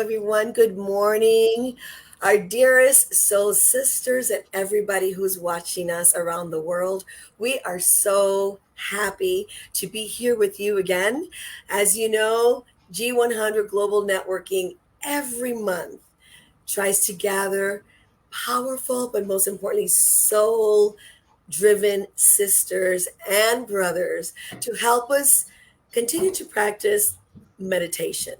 everyone. Good morning. Our dearest soul sisters and everybody who's watching us around the world. We are so happy to be here with you again. As you know, G100 Global Networking every month tries to gather powerful, but most importantly, soul driven sisters and brothers to help us continue to practice meditation.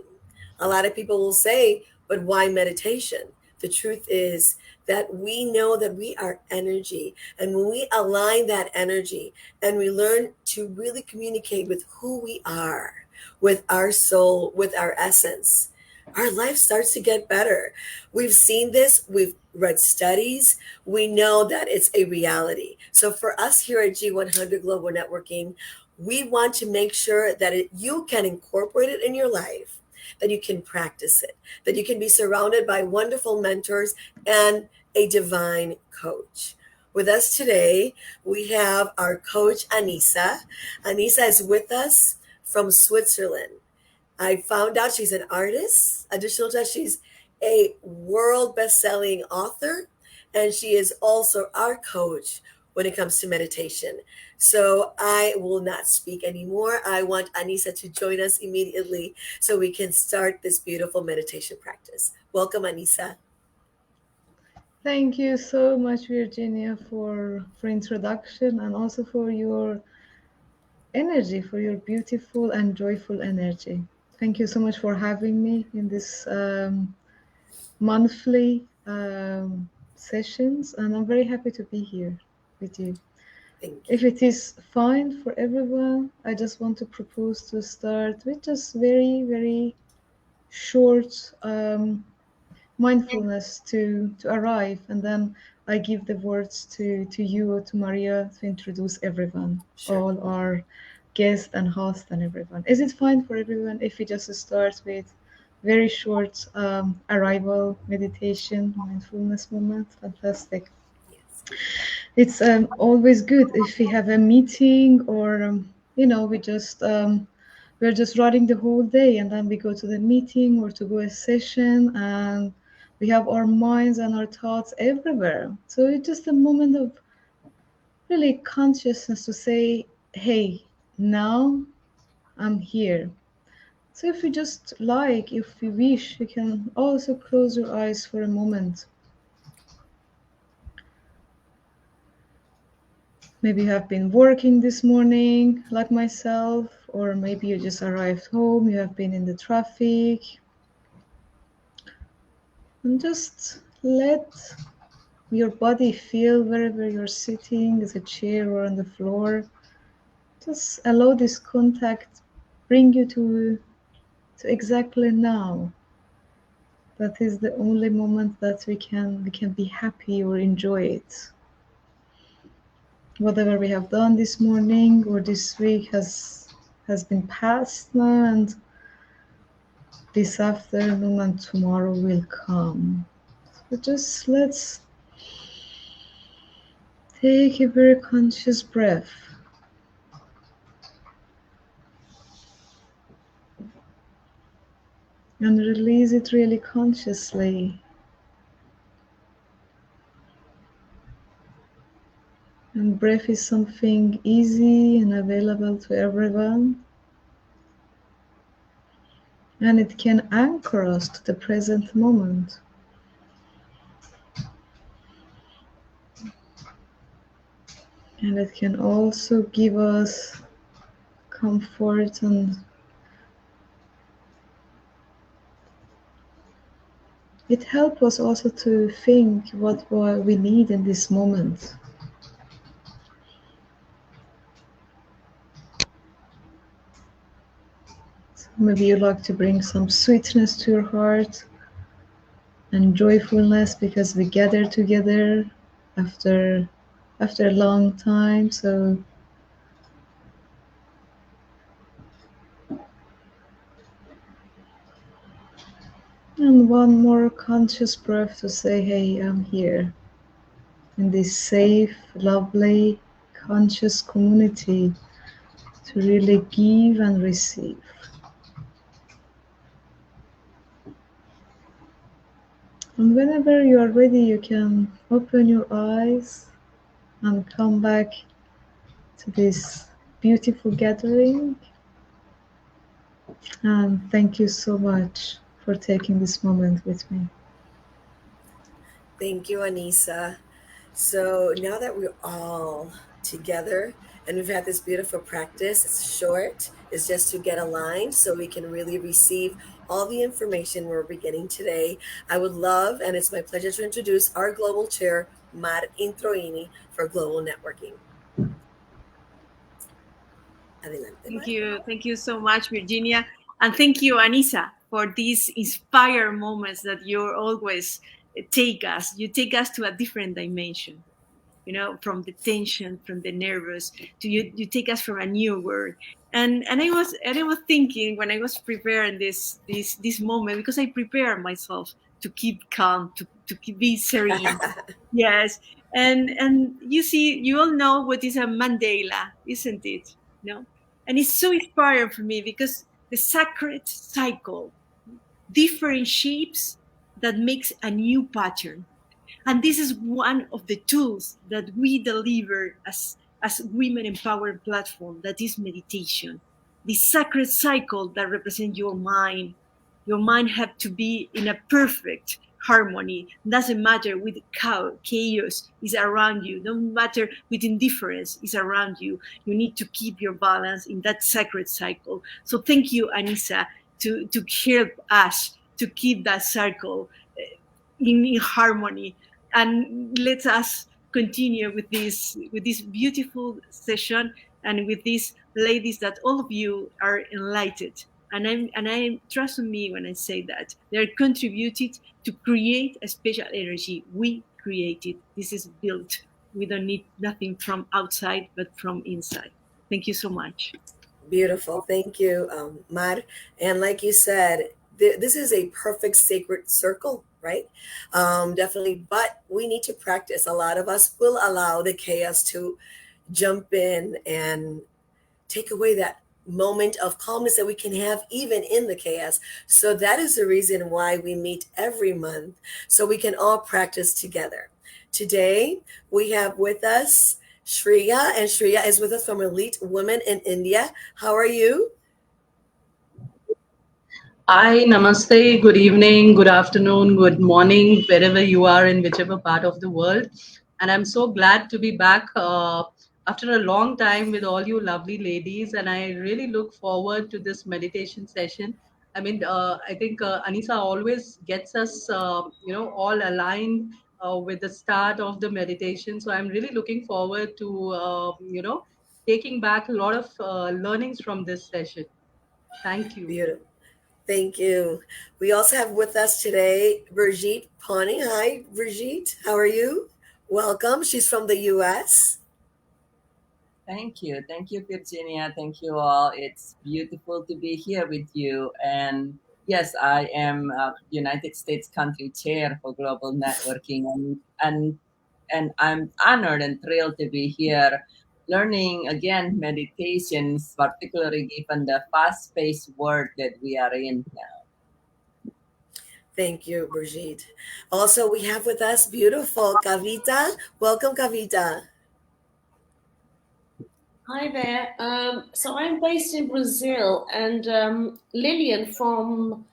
A lot of people will say, but why meditation? The truth is that we know that we are energy. And when we align that energy and we learn to really communicate with who we are, with our soul, with our essence, our life starts to get better. We've seen this, we've read studies, we know that it's a reality. So for us here at G100 Global Networking, we want to make sure that you can incorporate it in your life, that you can practice it, that you can be surrounded by wonderful mentors and a divine coach. With us today, we have our coach, Anissa. Anissa is with us from Switzerland. I found out she's an artist. Additional to that, she's a world best-selling author, and she is also our coach when it comes to meditation. So I will not speak anymore. I want Anissa to join us immediately so we can start this beautiful meditation practice. Welcome, Anissa. Thank you so much, Virginia, for introduction and also for your energy, for your beautiful and joyful energy. Thank you so much for having me in this monthly sessions, and I'm very happy to be here with you. Thank you. If it is fine for everyone, I just want to propose to start with just very, very short mindfulness to arrive, and then I give the words to you or to Maria to introduce everyone, Sure. all our guests and host and everyone. Is it fine for everyone if we just start with very short arrival meditation mindfulness moment? Fantastic. Yes. It's always good if we have a meeting or we just we're just running the whole day, and then we go to the meeting or to go a session, and we have our minds and our thoughts everywhere. So it's just a moment of really consciousness to say, hey, now I'm here. So if you just like, if you wish, you can also close your eyes for a moment. Maybe you have been working this morning, like myself, or maybe you just arrived home, you have been in the traffic. And just let your body feel wherever you're sitting, as a chair or on the floor. Just allow this contact bring you to exactly now. That is the only moment that we can be happy or enjoy it. Whatever we have done this morning or this week has been past now, and this afternoon and tomorrow will come. So just let's take a very conscious breath and release it really consciously. And breath is something easy and available to everyone, and it can anchor us to the present moment. And it can also give us comfort, and it helps us also to think what we need in this moment. So maybe you like to bring some sweetness to your heart and joyfulness because we gather together after after a long time. So and one more conscious breath to say, hey, I'm here in this safe, lovely, conscious community to really give and receive. And whenever you are ready, you can open your eyes and come back to this beautiful gathering. And thank you so much for taking this moment with me. Thank you, Anissa. So now that we're all together and we've had this beautiful practice, it's short, it's just to get aligned so we can really receive all the information we're beginning today. I would love, and it's my pleasure to introduce our global chair, Mar Introini, for Global Networking. Adelante, Mar. Thank you so much, Virginia, and thank you, Anissa, for these inspired moments that you always take us. You take us to a different dimension. From the tension, from the nervous, to you take us from a new world. And I was thinking when I was preparing this moment, because I prepare myself to keep calm, to keep be serene. Yes. And you see, you all know what is a Mandela, isn't it? No. And it's so inspiring for me because the sacred cycle, different shapes that makes a new pattern. And this is one of the tools that we deliver as women empowered platform, that is meditation. The sacred cycle that represents your mind. Your mind have to be in a perfect harmony. Doesn't matter with chaos is around you. Don't matter with indifference is around you. You need to keep your balance in that sacred cycle. So thank you, Anissa, to help us to keep that circle in harmony. And let us continue with this beautiful session, and with these ladies that all of you are enlightened. And I trust in me when I say that they're contributed to create a special energy. We create it. This is built. We don't need nothing from outside but from inside. Thank you so much. Beautiful. Thank you, Mar. And like you said, this is a perfect sacred circle, right? Definitely. But we need to practice. A lot of us will allow the chaos to jump in and take away that moment of calmness that we can have even in the chaos. So that is the reason why we meet every month, so we can all practice together. Today, we have with us Shreya, and Shreya is with us from Elite Women in India. How are you? Hi, namaste, good evening, good afternoon, good morning, wherever you are in whichever part of the world. And I'm so glad to be back after a long time with all you lovely ladies. And I really look forward to this meditation session. I think Anisa always gets us, all aligned with the start of the meditation. So I'm really looking forward to, taking back a lot of learnings from this session. Thank you. Beautiful. Thank you. We also have with us today Brigitte Pawnee. Hi, Brigitte. How are you? Welcome. She's from the US. Thank you. Thank you, Virginia. Thank you all. It's beautiful to be here with you. And yes, I am United States country chair for global networking, and I'm honored and thrilled to be here learning again meditations, particularly given the fast-paced world that we are in now. Thank you, Brigitte. Also, we have with us beautiful Kavita. Welcome, Kavita. Hi there. So I'm based in Brazil, and Lillian from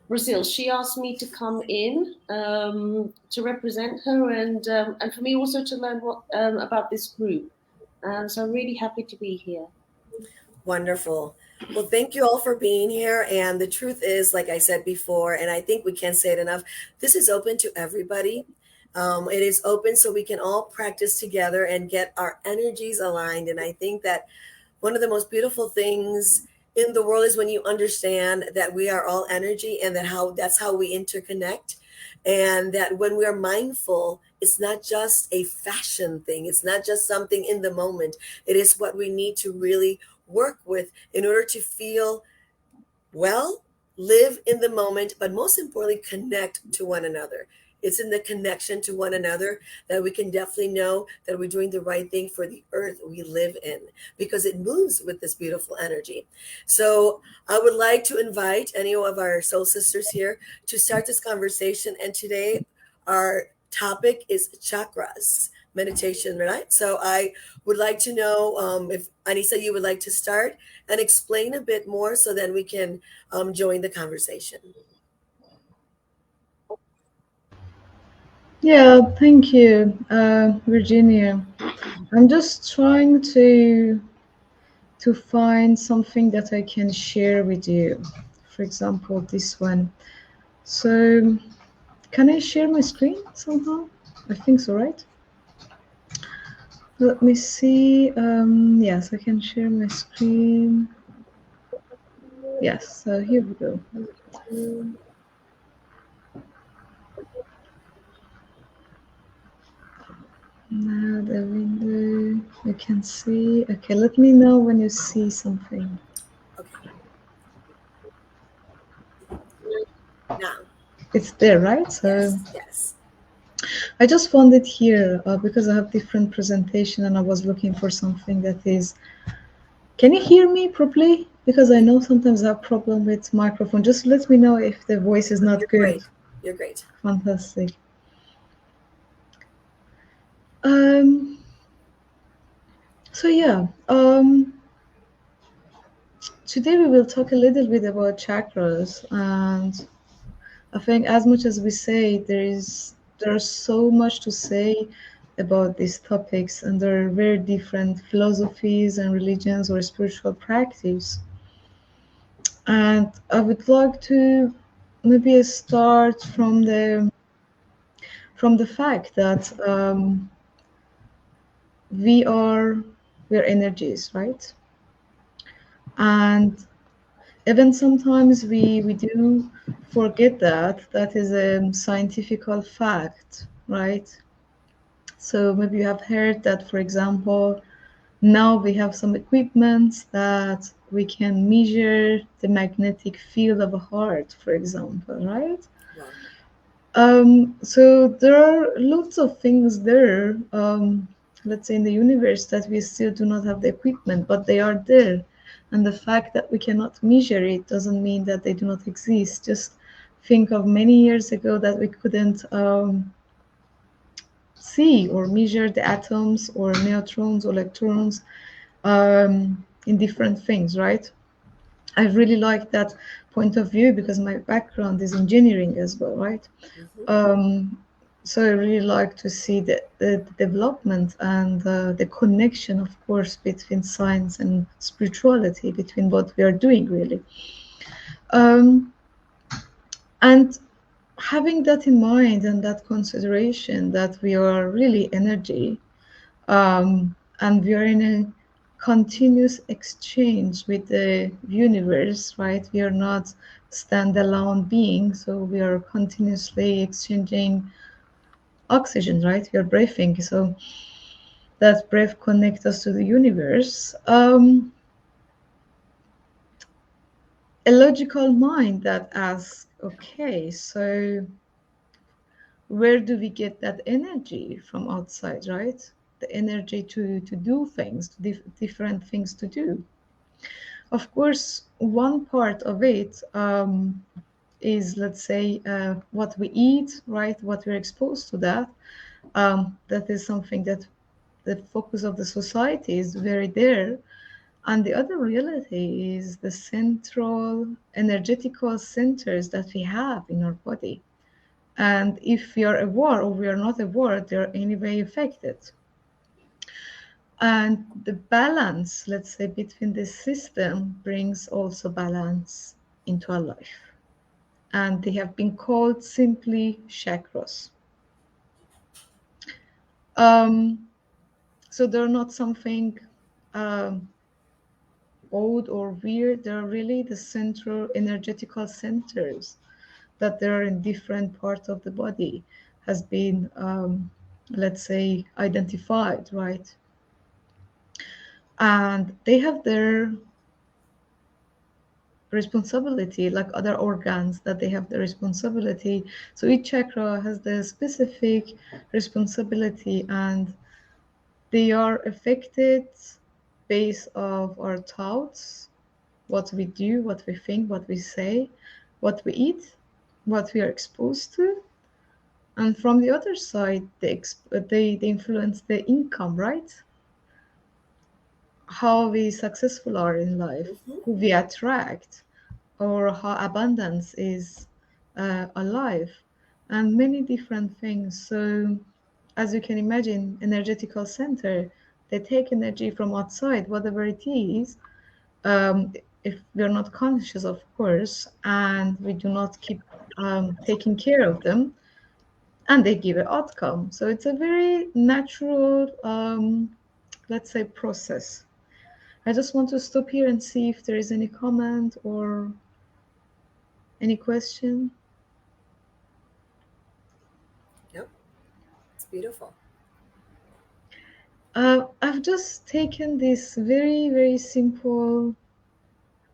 Brazil, she asked me to come in to represent her, and for me also to learn what about this group. So I'm really happy to be here. Wonderful. Well, thank you all for being here. And the truth is, like I said before, and I think we can't say it enough, this is open to everybody. It is open so we can all practice together and get our energies aligned. And I think that one of the most beautiful things in the world is when you understand that we are all energy, and that how that's how we interconnect, and that when we are mindful, it's not just a fashion thing, it's not just something in the moment, it is what we need to really work with in order to feel well, live in the moment, but most importantly, connect to one another. It's in the connection to one another that we can definitely know that we're doing the right thing for the earth we live in, because it moves with this beautiful energy. So I would like to invite any of our soul sisters here to start this conversation. And today, our topic is chakras meditation, right? So I would like to know if Anissa, you would like to start and explain a bit more so then we can join the conversation. Yeah, thank you, Virginia. I'm just trying to find something that I can share with you. For example, this one. So, can I share my screen somehow? I think so, right? Let me see. Yes, I can share my screen. Yes, so here we go. Now the window, you can see. Okay, let me know when you see something. Okay. Now, It's there, right? So yes, yes. I just found it here because I have different presentation and I was looking for something that is. Can you hear me properly? Because I know sometimes I have problem with microphone. Just let me know if the voice is not You're good. great. You're great. Fantastic. Um. So yeah. Today we will talk a little bit about chakras, and I think as much as we say there's so much to say about these topics, and there are very different philosophies and religions or spiritual practice. And I would like to maybe start from the fact that we are we're energies, right? And even sometimes we do forget that that is a scientific fact, right? So maybe you have heard that, for example, now we have some equipment that we can measure the magnetic field of a heart, for example, right? Wow. So there are lots of things there, let's say in the universe, that we still do not have the equipment, but they are there. And the fact that we cannot measure it doesn't mean that they do not exist. Just think of many years ago that we couldn't see or measure the atoms or neutrons or electrons in different things, right? I really like that point of view because my background is engineering as well, right? Hmm. Um, so I really like to see the development and the connection, of course, between science and spirituality, between what we are doing, really. Um, and having that in mind and that consideration that we are really energy, and we are in a continuous exchange with the universe, right? We are not standalone beings, so we are continuously exchanging oxygen, right? We are breathing, so that breath connects us to the universe. A logical mind that asks, okay, so where do we get that energy from outside, right? The energy to do things, different things to do. Of course, one part of it is, let's say, what we eat, right? What we're exposed to that. That is something that the focus of the society is very there. And the other reality is the central energetical centers that we have in our body. And if we are aware or we are not aware, they're anyway affected. And the balance, let's say, between the system brings also balance into our life. And they have been called simply chakras. Um, so they're not something um, odd or weird. They're really the central energetical centers that there are in different parts of the body has been, let's say, identified, right? And they have their responsibility, like other organs, that they have the responsibility. So each chakra has the specific responsibility, and they are affected based of our thoughts, what we do, what we think, what we say, what we eat, what we are exposed to. And from the other side, they influence the income, right? How we successful are in life, Hmm. who we attract, or how abundance is alive, and many different things. So, as you can imagine, energetical center, they take energy from outside, whatever it is, if we're not conscious, of course, and we do not keep taking care of them, and they give an outcome. So it's a very natural, let's say, process. I just want to stop here and see if there is any comment or any question. Yep, it's beautiful. I've just taken this very, very simple,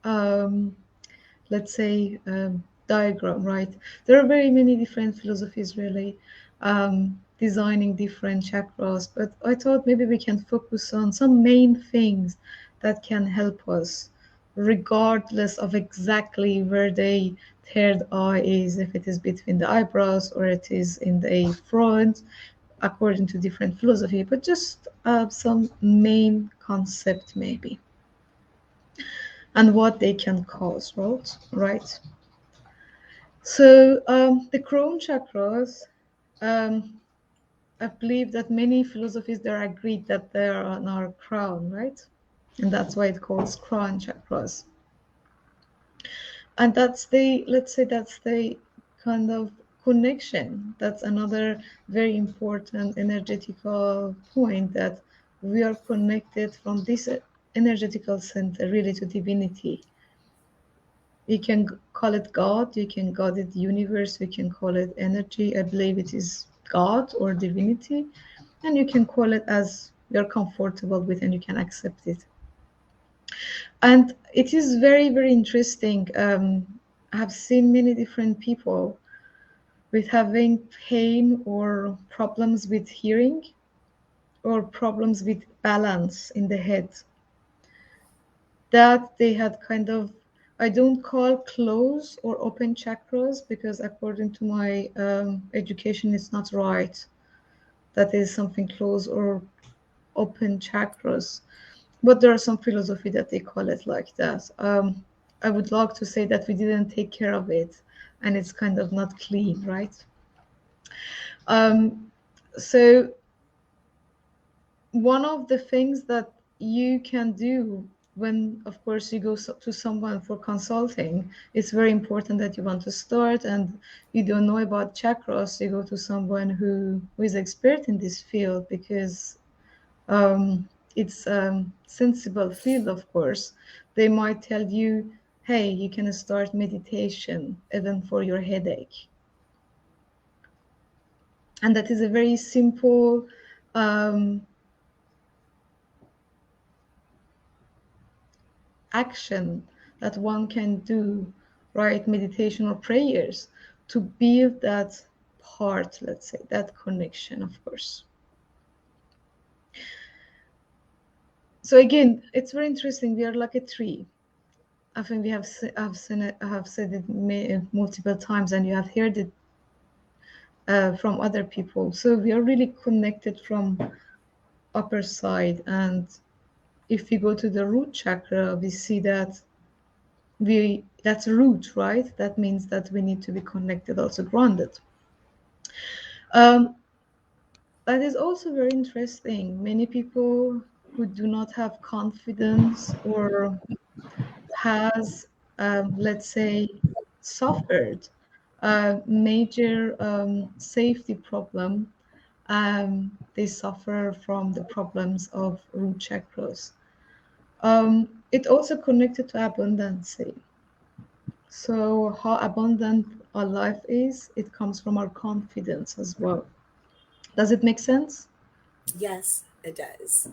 um, let's say, diagram, right? There are very many different philosophies, really, designing different chakras, but I thought maybe we can focus on some main things that can help us, regardless of exactly where the third eye is, if it is between the eyebrows or it is in the front, according to different philosophy, but just some main concept maybe, and what they can cause, right? So the crown chakras, um, I believe that many philosophies there agreed that they are on our crown, right? And that's why it calls crown chakras. And that's the, let's say, that's the kind of connection. That's another very important energetical point, that we are connected from this energetical center really to divinity. You can call it God, you can call it universe, you can call it energy. I believe it is God or divinity, and you can call it as you're comfortable with and you can accept it. And it is very, very interesting. I have seen many different people with having pain or problems with hearing or problems with balance in the head, that they had kind of, I don't call close or open chakras, because according to my education, it's not right. That is something close or open chakras. But there are some philosophy that they call it like that. I would like to say that we didn't take care of it, and it's kind of not clean, right? Um, so one of the things that you can do when, of course, you go to someone for consulting, it's very important that you want to start and you don't know about chakras, you go to someone who is expert in this field, because it's sensible field, of course. They might tell you, hey, you can start meditation even for your headache. And that is a very simple action that one can do, right? Meditation or prayers to build that part, let's say, that connection, of course. So again, it's very interesting. We are like a tree. I think we have I have said it multiple times, and you have heard it from other people. So we are really connected from upper side, and if we go to the root chakra, we see that that's root, right? That means that we need to be connected, also grounded. Um, that is also very interesting. Many people who do not have confidence or has, let's say, suffered a major safety problem, they suffer from the problems of root chakras. It also connected to abundance. So how abundant our life is, it comes from our confidence as well. Does it make sense? Yes, it does.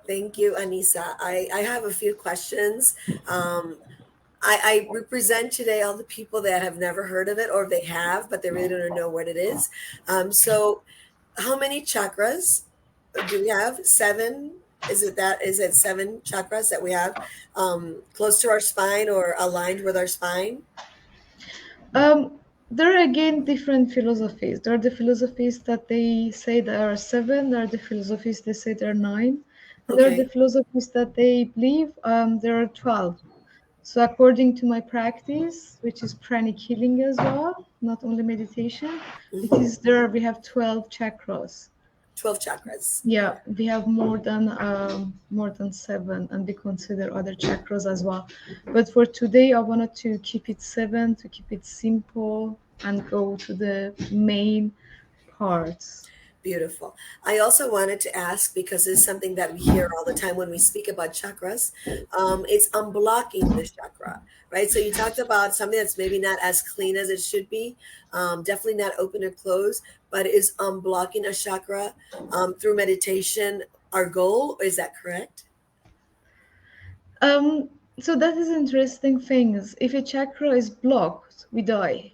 Thank you, Anissa. I have a few questions. Um, I represent today all the people that have never heard of it, or they have, but they really don't know what it is. So, how many chakras do we have? Seven? Is it seven chakras that we have close to our spine or aligned with our spine? There are again different philosophies. There are the philosophies that they say there are seven. There are the philosophies they say there are nine, and there are the Okay. philosophies that they believe there are 12. So according to my practice, which is pranic healing as well, not only meditation, it Hmm. is there we have 12 chakras. 12 chakras. Yeah, we have more than seven, and we consider other chakras as well. But for today, I wanted to keep it seven, to keep it simple, and go to the main parts. Beautiful. I also wanted to ask, because it's something that we hear all the time when we speak about chakras, it's unblocking the chakra, right? So you talked about something that's maybe not as clean as it should be, definitely not open or closed, but is unblocking a chakra through meditation our goal? Is that correct? Um, so that is interesting things. If a chakra is blocked, we die,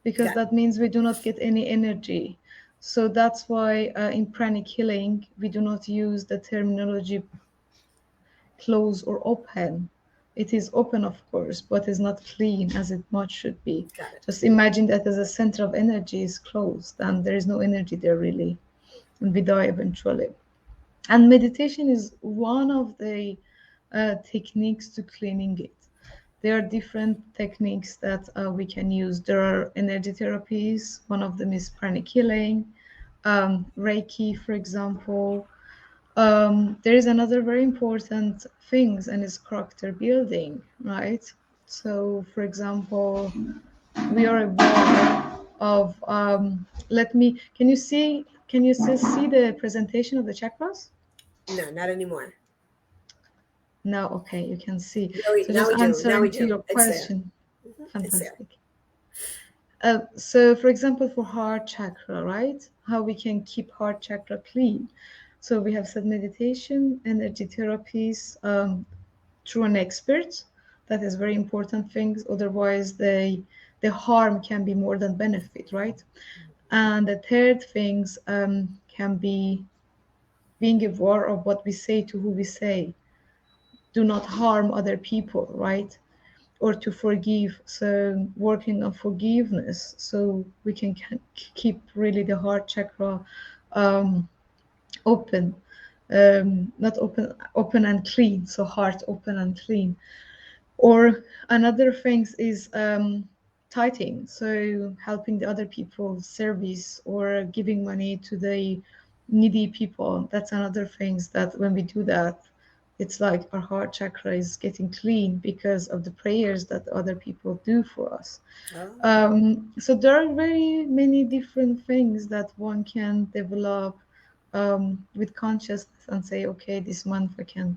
because Got that means we do not get any energy. So that's why in pranic healing, we do not use the terminology close or open. It is open, of course, but is not clean as it much should be. got it. Just imagine that as a center of energy is closed and there is no energy there really, and we die eventually. And meditation is one of the techniques to cleaning it. There are different techniques that we can use. There are energy therapies. One of them is pranic healing, Reiki, for example. There is another very important things, and is character building, right? So, for example, we are aware of. Let me. Can you see? Can you still see the presentation of the chakras? No, not anymore. Now, okay, you can see. So, Now just we do. Now we answering to do. your It's there. question. It's there. Fantastic. So, for example, for heart chakra, right? How we can keep heart chakra clean. So, we have said meditation, energy therapies, through an expert. That is very important things. Otherwise, the harm can be more than benefit, right? And the third things can be being aware of what we say to who we say. Do not harm other people, right? Or to forgive. So working on forgiveness, so we can keep really the heart chakra um, open, not open and clean. So heart open and clean. Or another things is tithing, so helping the other people, service, or giving money to the needy people. That's another things that when we do that, it's like our heart chakra is getting clean because of the prayers that other people do for us. Oh, So there are very many different things that one can develop with consciousness and say, okay, this month I can,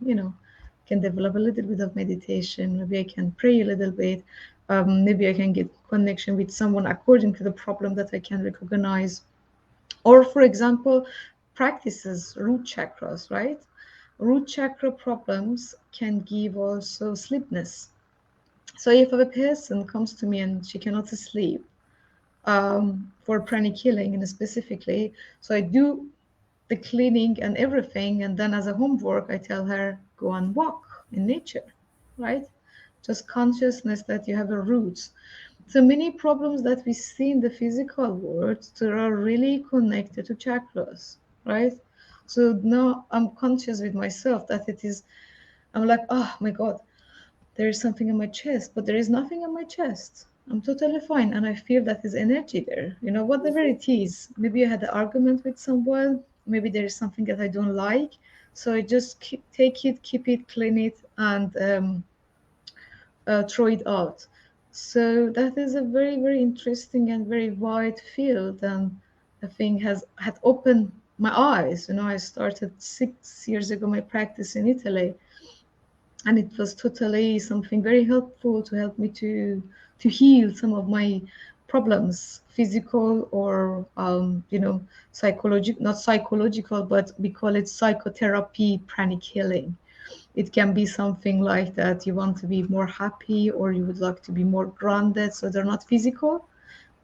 can develop a little bit of meditation. Maybe I can pray a little bit. Maybe I can get connection with someone according to the problem that I can recognize. Or, for example, practices root chakras, right? Root chakra problems can give also sleepness. So if a person comes to me and she cannot sleep, for pranic healing and specifically, so I do the cleaning and everything, and then as a homework I tell her, go and walk in nature, right? Just consciousness that you have a roots. So many problems that we see in the physical world, they are really connected to chakras, right? So now I'm conscious with myself that it is, I'm like, oh my god, there is something in my chest, but there is nothing in my chest. I'm totally fine, and I feel that is energy there. Whatever it is. Maybe I had an argument with someone. Maybe there is something that I don't like. So I just take it, keep it, clean it, and throw it out. So that is a very, very interesting and very wide field, and I think has had opened my eyes. I started 6 years ago my practice in Italy, and it was totally something very helpful to help me to heal some of my problems, physical or psychological, not psychological, but we call it psychotherapy, pranic healing. It can be something like that you want to be more happy or you would like to be more grounded, so they're not physical,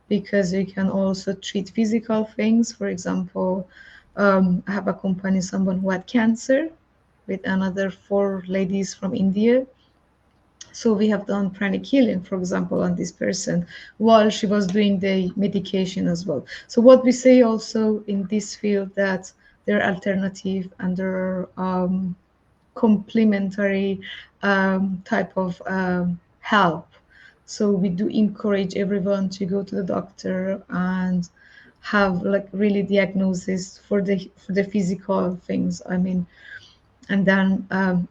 because you can also treat physical things. For example, I have accompanied someone who had cancer with another four ladies from India. So we have done pranic healing, for example, on this person while she was doing the medication as well. So what we say also in this field, that there are alternative and there are complementary type of help. So we do encourage everyone to go to the doctor and have like really diagnosis for the physical things. I mean, and then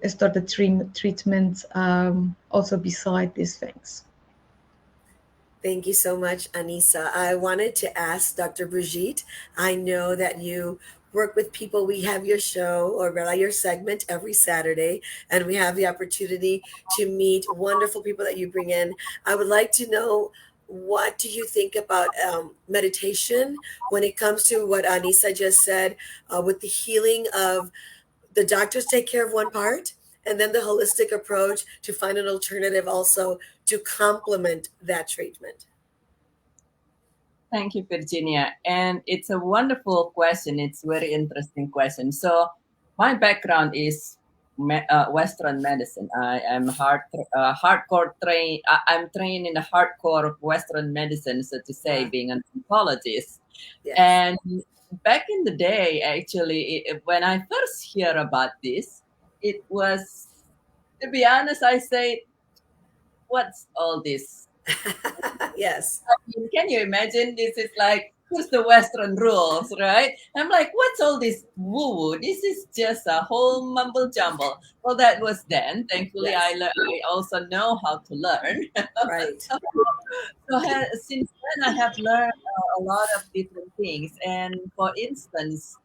start the treatment also beside these things. Thank you so much, Anissa. I wanted to ask Dr. Brigitte. I know that you work with people. We have your show or rather your segment every Saturday, and we have the opportunity to meet wonderful people that you bring in. I would like to know, what do you think about meditation when it comes to what Anissa just said, with the healing of the doctors take care of one part, and then the holistic approach to find an alternative also to complement that treatment. Thank you, Virginia. And it's a wonderful question. It's a very interesting question. So, my background is Western medicine. I am hardcore trained. I'm trained in the hardcore of Western medicine, so to say, Wow. being an oncologist. Yes. And back in the day, actually, when I first hear about this, it was, to be honest, I say, what's all this? Yes. I mean, can you imagine? This is like, who's the Western rules, right? I'm like, what's all this woo woo? This is just a whole mumble jumble. Well, that was then. Thankfully, Yes. I also know how to learn. Right. Since then, I have learned a lot of different things. And for instance,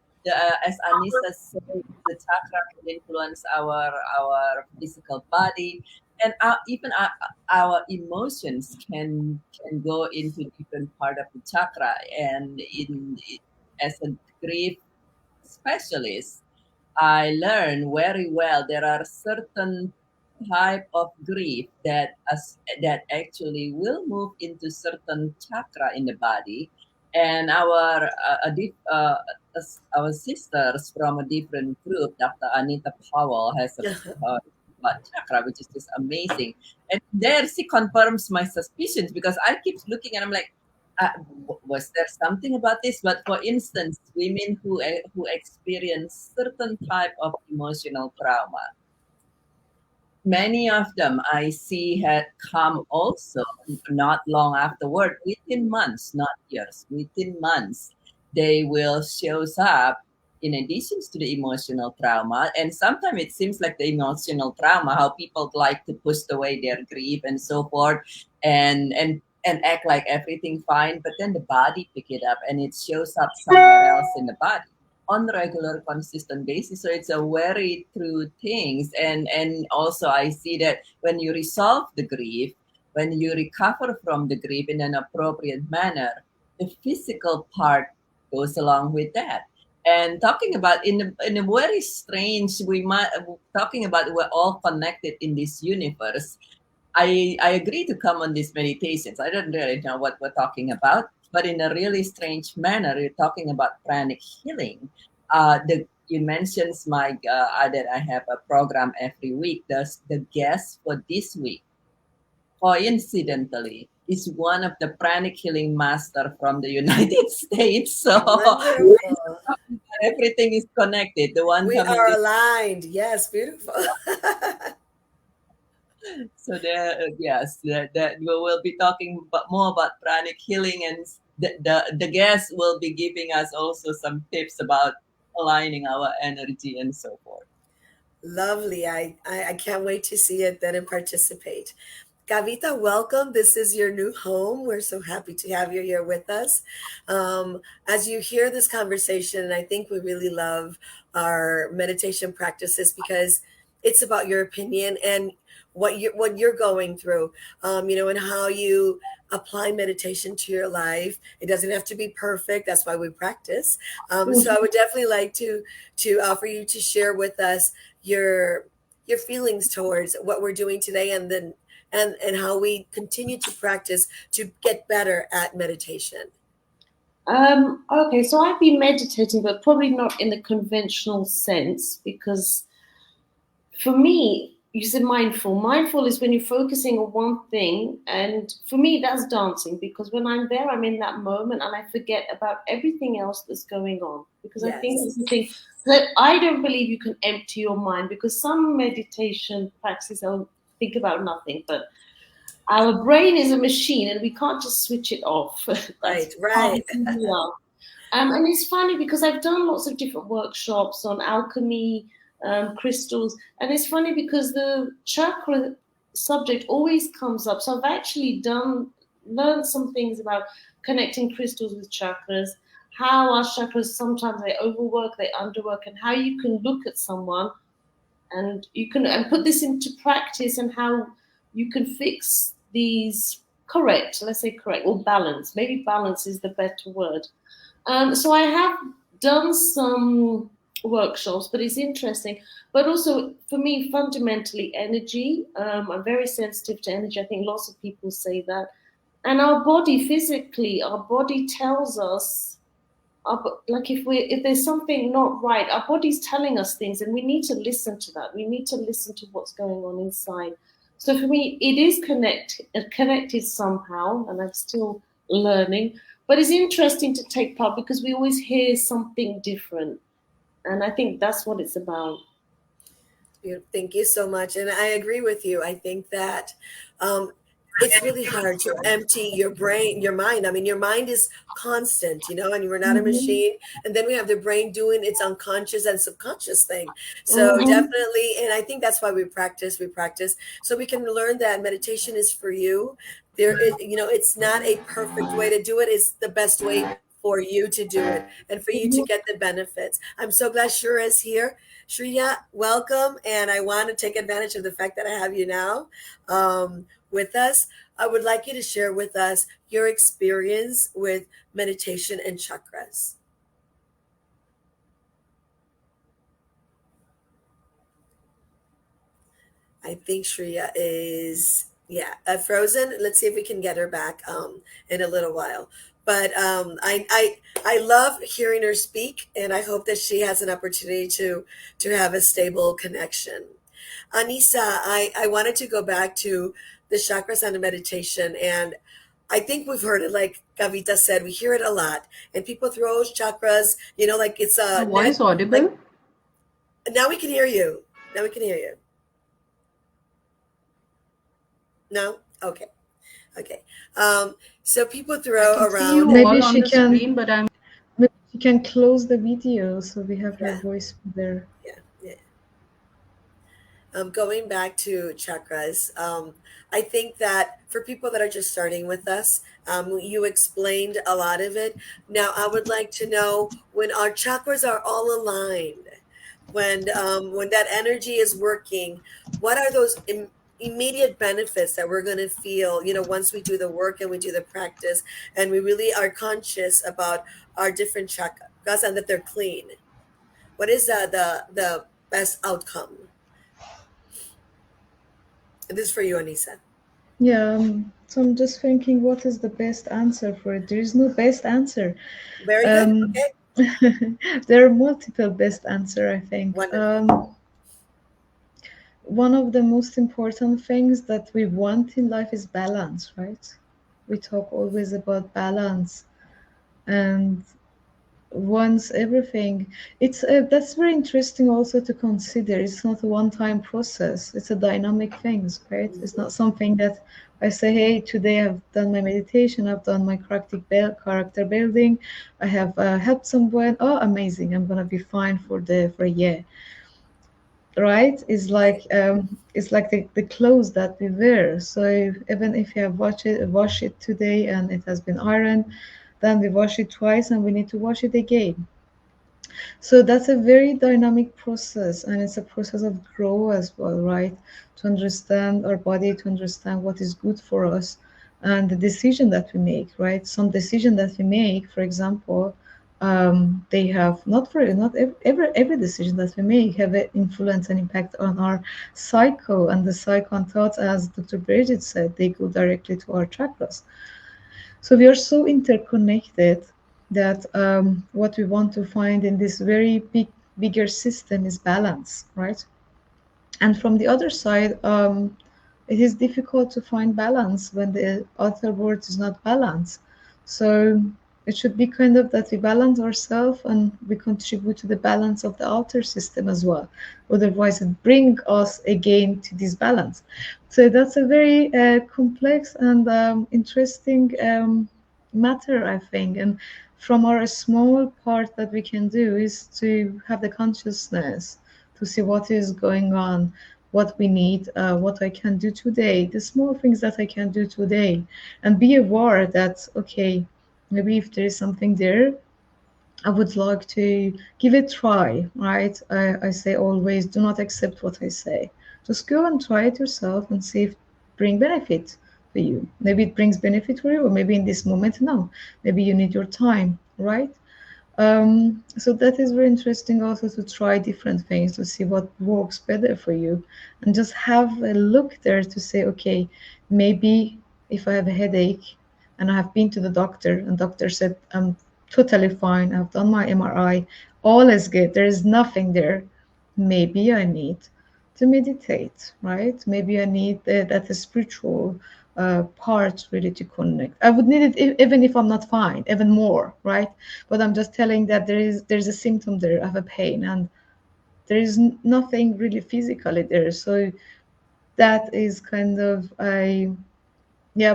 as Anissa said, the chakra can influence our physical body, and even our emotions can go into different part of the chakra. And as a grief specialist, I learned very well there are certain type of grief that actually will move into certain chakra in the body, and our sisters from a different group, Dr. Anita Powell, has a about chakra, which is just amazing. And there she confirms my suspicions because I keep looking and I'm like, was there something about this? But for instance, women who experience certain type of emotional trauma, many of them I see had come also not long afterward, within months, not years, within months, they will shows up in addition to the emotional trauma. And sometimes it seems like the emotional trauma, how people like to push away their grief and so forth, and act like everything fine, but then the body pick it up and it shows up somewhere else in the body on regular consistent basis. So it's a very true things. And also I see that when you resolve the grief, when you recover from the grief in an appropriate manner, the physical part goes along with that. And talking about in a very strange, we might talking about we're all connected in this universe. I agree to come on these meditations. I don't really know what we're talking about, but in a really strange manner, you're talking about pranic healing. You mentioned my that I have a program every week. The guest for this week, coincidentally, is one of the pranic healing master from the United States. So Wonderful. everything is connected. The one We coming are this. aligned. Yes, beautiful. So there, yes, that we will be talking more about pranic healing, and the guest will be giving us also some tips about aligning our energy and so forth. Lovely. I can't wait to see it then and participate. Kavita, welcome. This is your new home. We're so happy to have you here with us. As you hear this conversation, I think we really love our meditation practices because it's about your opinion and what you're going through, and how you apply meditation to your life. It doesn't have to be perfect. That's why we practice. So I would definitely like to offer you to share with us your your feelings towards what we're doing today, and then and how we continue to practice to get better at meditation. Okay, so I've been meditating, but probably not in the conventional sense, because for me, you said mindful. Mindful is when you're focusing on one thing, and for me, that's dancing, because when I'm there, I'm in that moment and I forget about everything else that's going on. Because I think Yes. it's the thing that I don't believe you can empty your mind, because some meditation practices don't think about nothing, but our brain is a machine and we can't just switch it off. That's Right, part of right. who we are. And it's funny because I've done lots of different workshops on alchemy, crystals, and it's funny because the chakra subject always comes up. So I've actually learned some things about connecting crystals with chakras, how our chakras sometimes they overwork, they underwork, and how you can look at someone and you can and put this into practice, and how you can fix these correct, let's say correct, or balance. Maybe balance is the better word. So I have done some workshops, but it's interesting. But also for me, fundamentally, energy. I'm very sensitive to energy. I think lots of people say that. And our body, physically, our body tells us, like if there's something not right, our body's telling us things, and we need to listen to that. We need to listen to what's going on inside. So for me, it is connected somehow, and I'm still learning. But it's interesting to take part because we always hear something different, and I think that's what it's about. Thank you so much. And I agree with you. I think that um, it's really hard to empty your brain, your mind. I mean, your mind is constant, and you're not a Mm-hmm. machine. And then we have the brain doing its unconscious and subconscious thing. So Mm-hmm. definitely, and I think that's why we practice, so we can learn that meditation is for you. It's not a perfect way to do it. It's the best way for you to do it and for you to get the benefits. I'm so glad Shura is here. Shreya, welcome. And I want to take advantage of the fact that I have you now with us. I would like you to share with us your experience with meditation and chakras. I think Shreya is, yeah, frozen. Let's see if we can get her back in a little while. But I love hearing her speak, and I hope that she has an opportunity to have a stable connection. Anissa, I wanted to go back to the chakras and the meditation, and I think we've heard it, like Kavita said, we hear it a lot, and people throw chakras, like it's My a net. voice Like audible? now we can hear you. Now we can hear you. No, okay, okay. So people I throw can see you around. all Maybe on she the can screen, but I'm maybe she can close the video so we have her Yeah, voice there. yeah, yeah. Going back to chakras, I think that for people that are just starting with us, you explained a lot of it. Now, I would like to know, when our chakras are all aligned, when that energy is working, what are those immediate benefits that we're going to feel? Once we do the work and we do the practice, and we really are conscious about our different chakras and that they're clean. What is the best outcome? This is for you, Anissa. Yeah, so I'm just thinking, what is the best answer for it? There is no best answer. Very good. Um, Okay. there are multiple best answer, I think. Wonderful. One of the most important things that we want in life is balance, right? We talk always about balance, and once everything, it's that's very interesting also to consider. It's not a one-time process. It's a dynamic thing, right? It's not something that I say, hey, today I've done my meditation, I've done my character building, I have helped someone, oh amazing, I'm gonna be fine for a year, right? Right. It's like the clothes that we wear. So even if you have wash it today and it has been ironed, then we wash it twice and we need to wash it again. So that's a very dynamic process, and it's a process of grow as well, right? To understand our body, to understand what is good for us, and the decision that we make, right? Some decision that we make, for example, They have not every decision that we make have an influence and impact on our psycho, and the psycho and thoughts, as Dr. Bridget said, they go directly to our chakras. So we are so interconnected that what we want to find in this very bigger system is balance, right? And from the other side, it is difficult to find balance when the outer world is not balanced. So it should be kind of that we balance ourselves and we contribute to the balance of the outer system as well. Otherwise, it brings us again to this balance. So that's a very complex and interesting matter, I think. And from our small part that we can do is to have the consciousness to see what is going on, what we need, what I can do today, the small things that I can do today, and be aware that, okay, maybe if there is something there, I would like to give it a try, right? I say always, do not accept what I say. Just go and try it yourself and see if it brings benefit for you. Maybe it brings benefit for you, or maybe in this moment, no. Maybe you need your time, right? So that is very interesting also to try different things to see what works better for you, and just have a look there to say, okay, maybe if I have a headache and I have been to the doctor and doctor said I'm totally fine, I've done my MRI, all is good, there is nothing there, maybe I need to meditate, right? Maybe I need that spiritual part really to connect. I would need it even if I'm not fine, even more, right? But I'm just telling that there's a symptom there, I have a pain, and there is nothing really physically there. So that is kind of a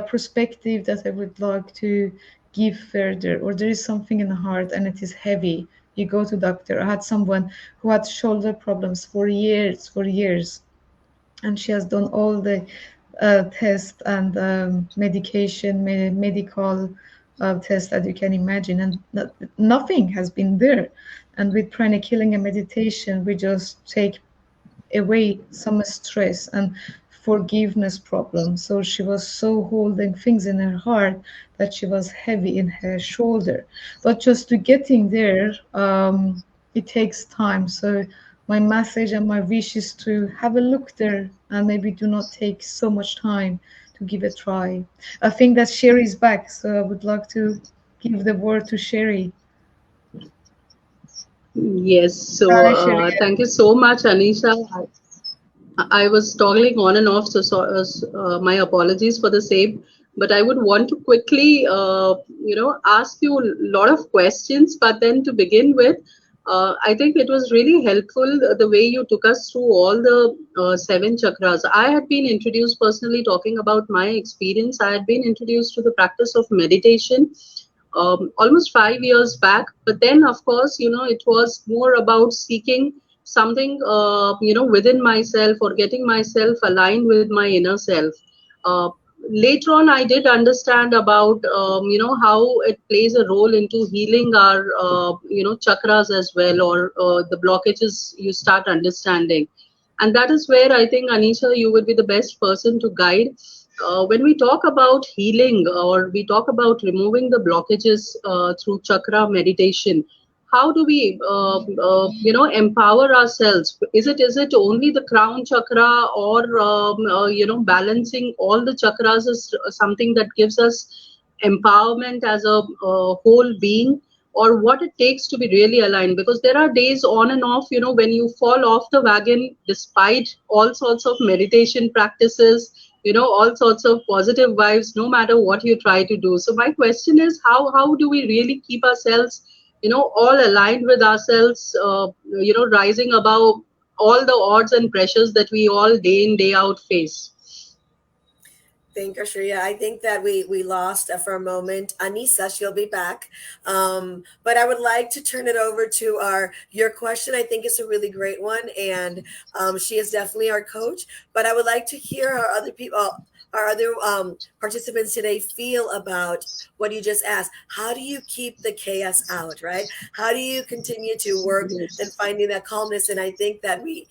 perspective that I would like to give further. Or there is something in the heart and it is heavy. You go to doctor. I had someone who had shoulder problems for years, and she has done all the tests and medication, medical tests that you can imagine, and nothing has been there. And with pranic healing and meditation, we just take away some stress and forgiveness problems. So she was so holding things in her heart that she was heavy in her shoulder. But just to getting there, it takes time. So my message and my wish is to have a look there and maybe do not take so much time to give a try. I think that Sherry is back, so I would like to give the word to Sherry. Yes, so Hi, Sherry. thank you so much, Anisha. I was toggling on and off, so my apologies for the same. But I would want to quickly, ask you a lot of questions. But then to begin with, I think it was really helpful the way you took us through all the seven chakras. I had been introduced personally, talking about my experience. I had been introduced to the practice of meditation almost 5 years back. But then, of course, it was more about seeking something, within myself, or getting myself aligned with my inner self. Uh, Later on, I did understand about, how it plays a role into healing our, chakras as well, or the blockages you start understanding. And that is where I think, Anisha, you would be the best person to guide. When we talk about healing, or we talk about removing the blockages through chakra meditation, how do we empower ourselves? Is it only the crown chakra, or balancing all the chakras is something that gives us empowerment as a whole being, or what it takes to be really aligned? Because there are days on and off, when you fall off the wagon despite all sorts of meditation practices, all sorts of positive vibes, no matter what you try to do. So my question is, how do we really keep ourselves, all aligned with ourselves, rising above all the odds and pressures that we all day in, day out face? Thank you, Shreya. I think that we lost for a moment Anissa. She'll be back, but I would like to turn it over to your question. I think it's a really great one, and she is definitely our coach. But I would like to hear how other people, our other participants today, feel about what you just asked. How do you keep the chaos out? Right? How do you continue to work and Yes. finding that calmness? And I think that we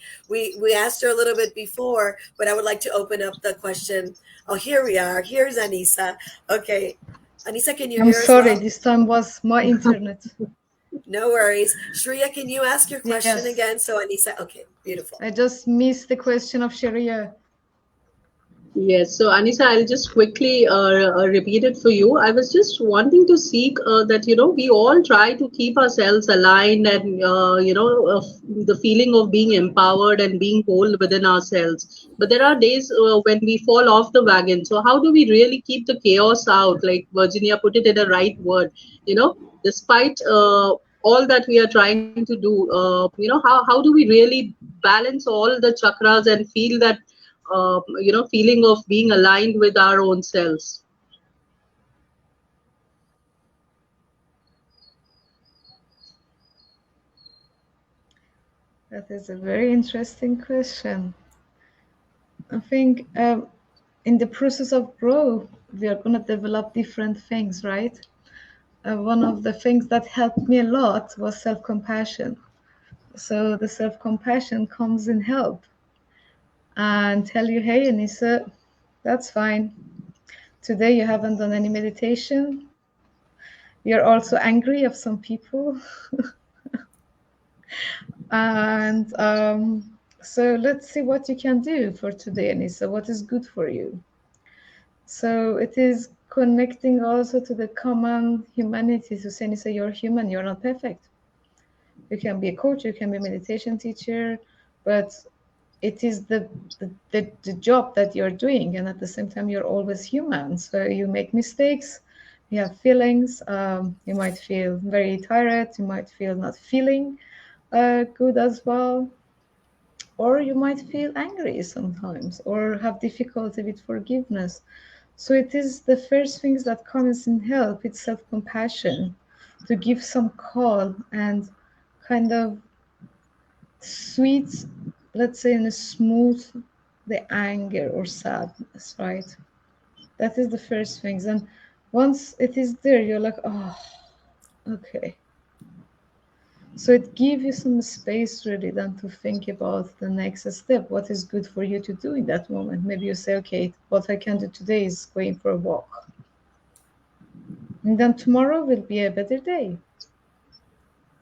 asked her a little bit before, but I would like to open up the question. Oh, here we are. Here's Anissa. Okay. Anissa, can you I'm hear us sorry, well? this time was my internet. No worries. Shreya, can you ask your question Yes. again? So Anisa, okay, beautiful. I just missed the question of Sharia. Yes, so Anisa, I'll just quickly repeat it for you. I was just wanting to seek that, we all try to keep ourselves aligned and, the feeling of being empowered and being whole within ourselves. But there are days when we fall off the wagon. So, how do we really keep the chaos out? Like Virginia put it in the right word, despite all that we are trying to do, how do we really balance all the chakras and feel that feeling of being aligned with our own selves. That is a very interesting question. I think in the process of growth, we are going to develop different things, right? One of the things that helped me a lot was self-compassion. So the self-compassion comes in help and tell you, hey, Anissa, that's fine. Today you haven't done any meditation. You're also angry of some people. And so let's see what you can do for today, Anissa. What is good for you? So it is connecting also to the common humanity to say, Anissa, you're human, you're not perfect. You can be a coach, you can be a meditation teacher, but it is the job that you're doing, and at the same time you're always human, so you make mistakes, you have feelings, you might feel very tired, you might feel not feeling good as well, or you might feel angry sometimes or have difficulty with forgiveness. So it is the first things that comes in help, it's self-compassion, to give some call and kind of sweet, let's say, in a smooth the anger or sadness, right? That is the first things. And once it is there, you're like, oh, okay. So it gives you some space really then to think about the next step, what is good for you to do in that moment. Maybe you say, okay, what I can do today is going for a walk. And then tomorrow will be a better day.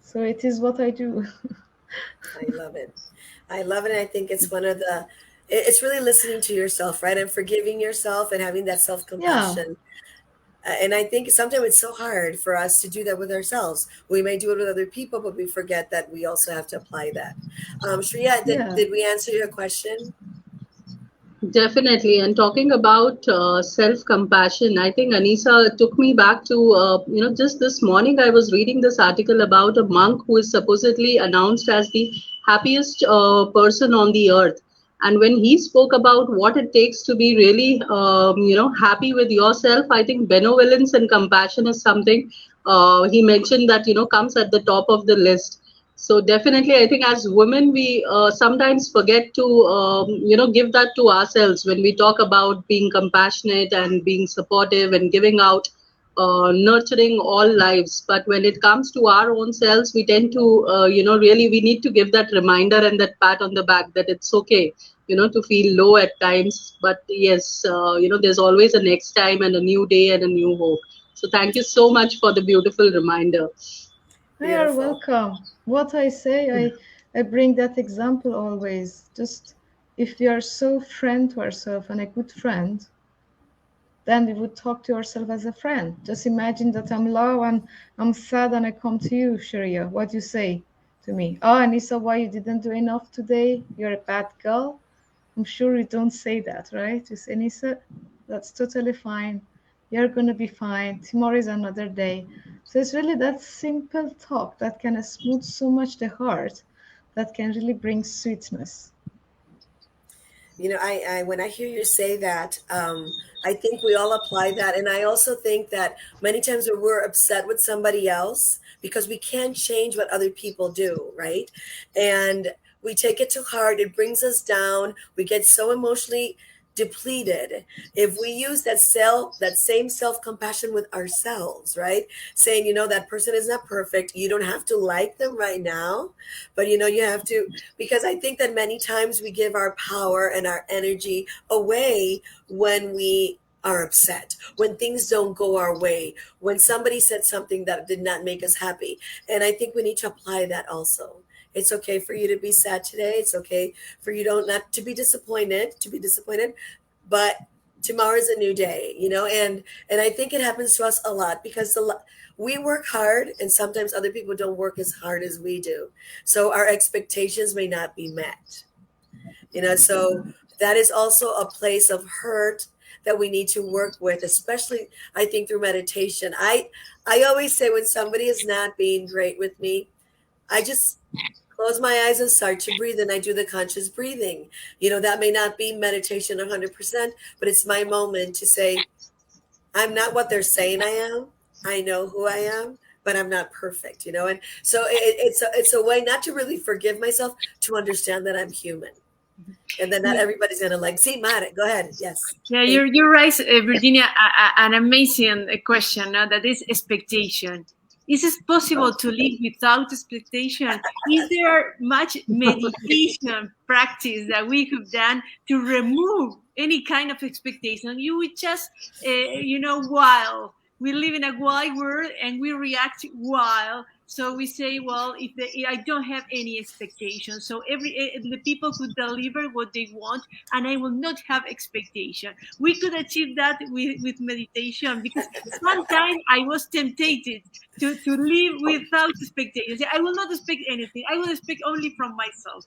So it is what I do. I love it. I love it. And I think it's one of it's really listening to yourself, right? And forgiving yourself and having that self Yeah, compassion. And I think sometimes it's so hard for us to do that with ourselves. We may do it with other people, but we forget that we also have to apply that. Shreya, yeah. did we answer your question? Definitely. And talking about self-compassion, I think Anisa took me back to, just this morning I was reading this article about a monk who is supposedly announced as the happiest person on the earth. And when he spoke about what it takes to be really, happy with yourself, I think benevolence and compassion is something he mentioned that, comes at the top of the list. So definitely, I think as women, we sometimes forget to, give that to ourselves when we talk about being compassionate and being supportive and giving out, nurturing all lives. But when it comes to our own selves, we tend to, really we need to give that reminder and that pat on the back that it's okay, to feel low at times. But yes, there's always a next time and a new day and a new hope. So thank you so much for the beautiful reminder. You're Beautiful. welcome. What I say, I bring that example always. Just if we are so friend to ourselves and a good friend, then we would talk to ourselves as a friend. Just imagine that I'm low and I'm sad and I come to you, Sharia. What do you say to me? Oh, Anissa, why you didn't do enough today? You're a bad girl. I'm sure you don't say that, right? You say, Anissa, that's totally fine. You're gonna be fine. Tomorrow is another day. So it's really that simple talk that can smooth so much the heart, that can really bring sweetness. I when I hear you say that, I think we all apply that, and I also think that many times when we're upset with somebody else because we can't change what other people do, right? And we take it to heart. It brings us down. We get so emotionally depleted. If we use that same self compassion with ourselves, right? Saying, that person is not perfect. You don't have to like them right now, but you have to, because I think that many times we give our power and our energy away when we are upset, when things don't go our way, when somebody said something that did not make us happy. And I think we need to apply that also. It's okay for you to be sad today. It's okay for you don't not to be disappointed, but tomorrow is a new day, and I think it happens to us a lot because we work hard and sometimes other people don't work as hard as we do. So our expectations may not be met. So that is also a place of hurt that we need to work with, especially I think through meditation. I always say when somebody is not being great with me, I just close my eyes and start to breathe, and I do the conscious breathing. That may not be meditation 100%, but it's my moment to say, I'm not what they're saying I am. I know who I am, but I'm not perfect, and so it's a way not to really forgive myself, to understand that I'm human, and then not everybody's gonna see Mara. Go ahead. Yes. Yeah, you're right, Virginia. An amazing question. That is expectation. Is it possible to live without expectation? Is there much meditation practice that we could done to remove any kind of expectation? You would just, while we live in a wild world and we react wild. So we say, well, if I don't have any expectation, so the people could deliver what they want, and I will not have expectation. We could achieve that with meditation, because sometimes I was tempted to live without expectations. I will not expect anything. I will expect only from myself,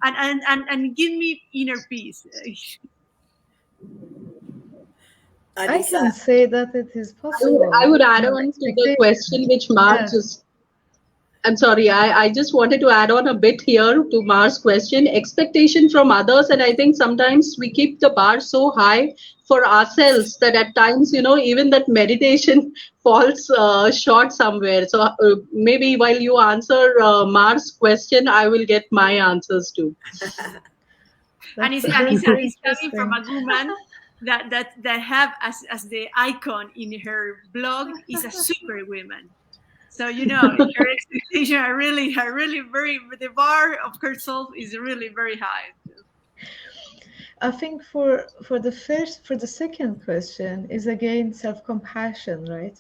and give me inner peace. I can say that it is possible. I would add on to the question which Mark just. I'm sorry, I just wanted to add on a bit here to Mar's question. Expectation from others, and I think sometimes we keep the bar so high for ourselves that at times, even that meditation falls short somewhere. So maybe while you answer Mar's question, I will get my answers too. And it's coming from a woman that have as the icon in her blog is a super woman. So her expectations are really very. The bar of herself is really very high. I think for the second question is again self-compassion, right?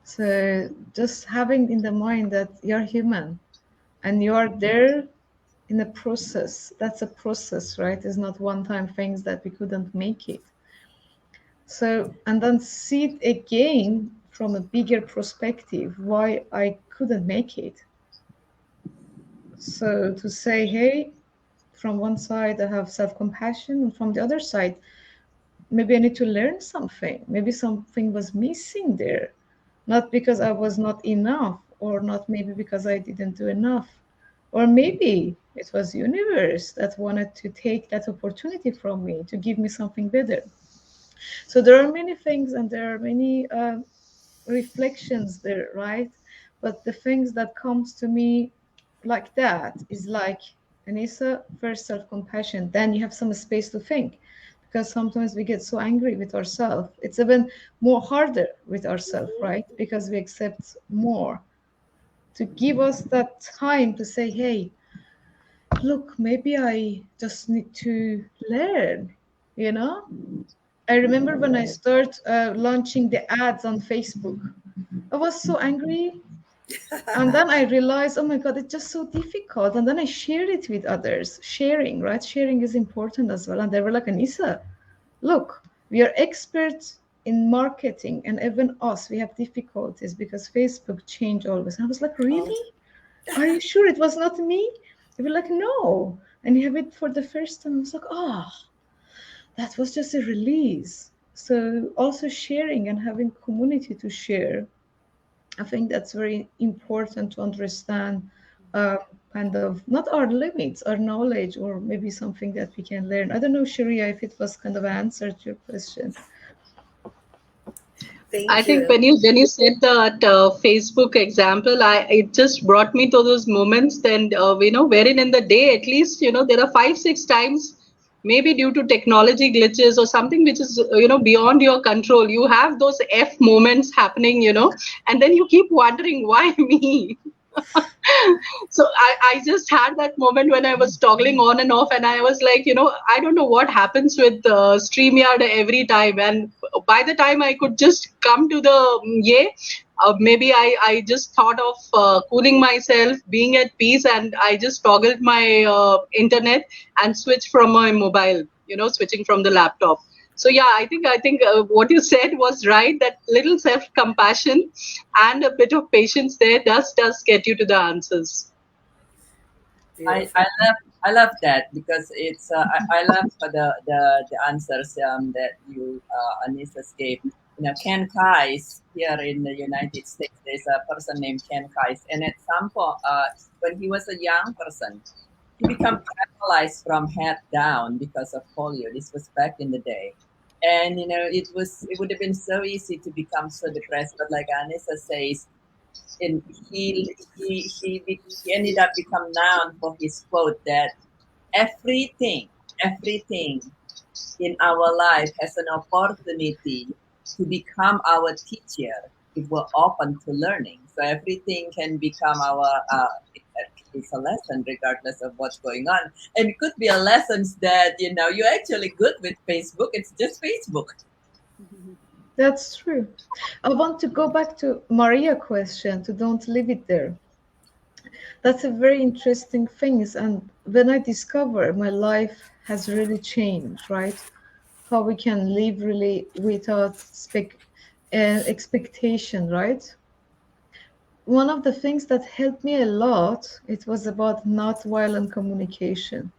So just having in the mind that you're human, and you're there in a process. That's a process, right? It's not one-time things that we couldn't make it. So, and then see it again from a bigger perspective, why I couldn't make it. So to say, hey, from one side I have self-compassion, and from the other side, maybe I need to learn something. Maybe something was missing there, not because I was not enough, or not maybe because I didn't do enough, or maybe it was universe that wanted to take that opportunity from me to give me something better. So there are many things, and there are many reflections there, right? But the things that comes to me like that is like, Anissa, first self-compassion, then you have some space to think, because sometimes we get so angry with ourselves. It's even more harder with ourselves, right? Because we accept more. To give us that time to say, hey, look, maybe I just need to learn, I remember when I started launching the ads on Facebook, I was so angry. And then I realized, oh my God, it's just so difficult. And then I shared it with others. Sharing, right? Sharing is important as well. And they were like, Anissa, look, we are experts in marketing, and even us, we have difficulties because Facebook changed always. And I was like, really? Are you sure it was not me? They were like, no. And you have it for the first time. I was like, that was just a release. So also sharing and having community to share, I think that's very important to understand kind of not our limits, our knowledge, or maybe something that we can learn. I don't know, Sharia, if it was kind of an answer to your question. I think when you said that Facebook example, it just brought me to those moments. Then wherein in the day at least there are 5-6 times, maybe due to technology glitches or something which is beyond your control, you have those F moments happening, and then you keep wondering, why me? So I just had that moment when I was toggling on and off, and I was like, I don't know what happens with StreamYard every time. And by the time I could just come to the maybe I just thought of cooling myself, being at peace, and I just toggled my internet and switched from my mobile, switching from the laptop. So yeah, I think what you said was right. That little self-compassion and a bit of patience there does get you to the answers. I, Beautiful. I love I love that because it's I love the answers that you Anissa's gave. Ken Kais here in the United States. There's a person named Ken Kais, and at some point, when he was a young person, he became paralyzed from head down because of polio. This was back in the day, and it would have been so easy to become so depressed. But like Anissa says, and he ended up become known for his quote that everything in our life has an opportunity to become our teacher if we're open to learning. So everything can become our it's a lesson regardless of what's going on, and it could be a lessons that you're actually good with Facebook. It's just Facebook. That's true. I want to go back to Maria's question, to don't leave it there. That's a very interesting thing. And when I discover my life has really changed, right? How we can live really without expectation, right? One of the things that helped me a lot, it was about not violent communication.